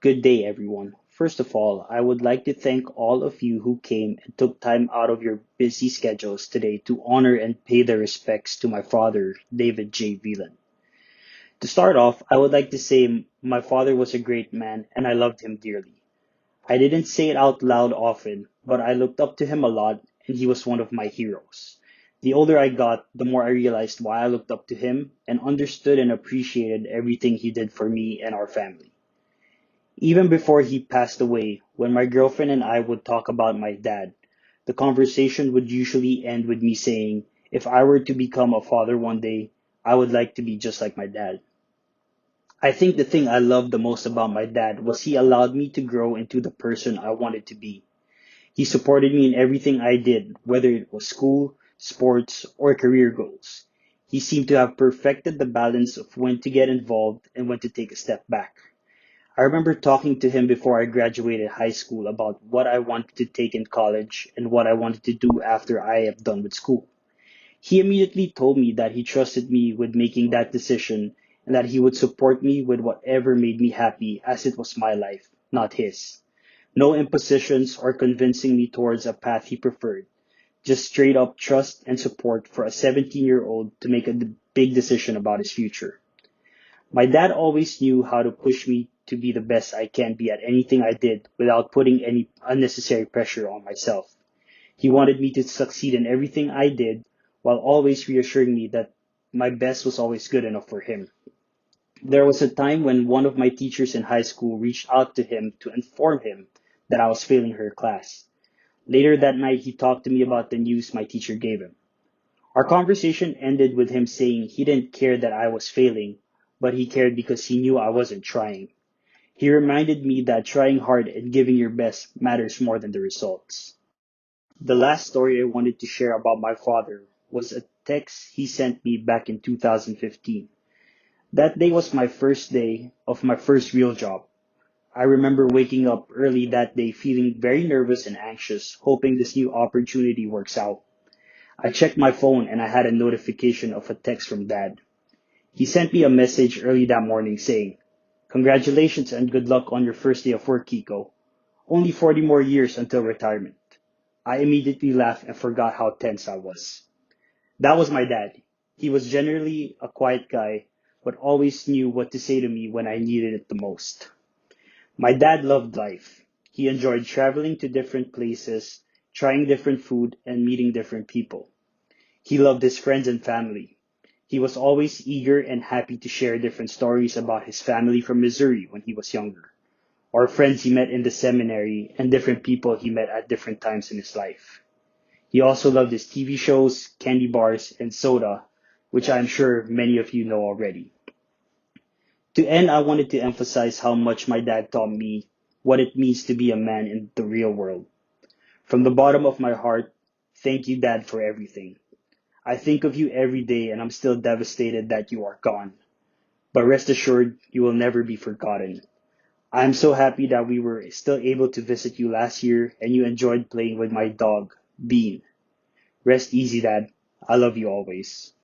Good day, everyone. First of all, I would like to thank all of you who came and took time out of your busy schedules today to honor and pay their respects to my father, David J. Viehland. To start off, I would like to say my father was a great man and I loved him dearly. I didn't say it out loud often, but I looked up to him a lot and he was one of my heroes. The older I got, the more I realized why I looked up to him and understood and appreciated everything he did for me and our family. Even before he passed away, when my girlfriend and I would talk about my dad, the conversation would usually end with me saying, if I were to become a father one day, I would like to be just like my dad. I think the thing I loved the most about my dad was he allowed me to grow into the person I wanted to be. He supported me in everything I did, whether it was school, sports, or career goals. He seemed to have perfected the balance of when to get involved and when to take a step back. I remember talking to him before I graduated high school about what I wanted to take in college and what I wanted to do after I am done with school. He immediately told me that he trusted me with making that decision and that he would support me with whatever made me happy as it was my life, not his. No impositions or convincing me towards a path he preferred, just straight up trust and support for a 17-year-old to make a big decision about his future. My dad always knew how to push me to be the best I can be at anything I did without putting any unnecessary pressure on myself. He wanted me to succeed in everything I did while always reassuring me that my best was always good enough for him. There was a time when one of my teachers in high school reached out to him to inform him that I was failing her class. Later that night, he talked to me about the news my teacher gave him. Our conversation ended with him saying he didn't care that I was failing, but he cared because he knew I wasn't trying. He reminded me that trying hard and giving your best matters more than the results. The last story I wanted to share about my father was a text he sent me back in 2015. That day was my first day of my first real job. I remember waking up early that day feeling very nervous and anxious, hoping this new opportunity works out. I checked my phone and I had a notification of a text from Dad. He sent me a message early that morning saying, "Congratulations and good luck on your first day of work, Kiko. Only 40 more years until retirement." I immediately laughed and forgot how tense I was. That was my dad. He was generally a quiet guy, but always knew what to say to me when I needed it the most. My dad loved life. He enjoyed traveling to different places, trying different food, and meeting different people. He loved his friends and family. He was always eager and happy to share different stories about his family from Missouri when he was younger, or friends he met in the seminary, and different people he met at different times in his life. He also loved his TV shows, candy bars, and soda, which I'm sure many of you know already. To end, I wanted to emphasize how much my dad taught me what it means to be a man in the real world. From the bottom of my heart, thank you, Dad, for everything. I think of you every day and I'm still devastated that you are gone. But rest assured, you will never be forgotten. I am so happy that we were still able to visit you last year and you enjoyed playing with my dog, Bean. Rest easy, Dad. I love you always.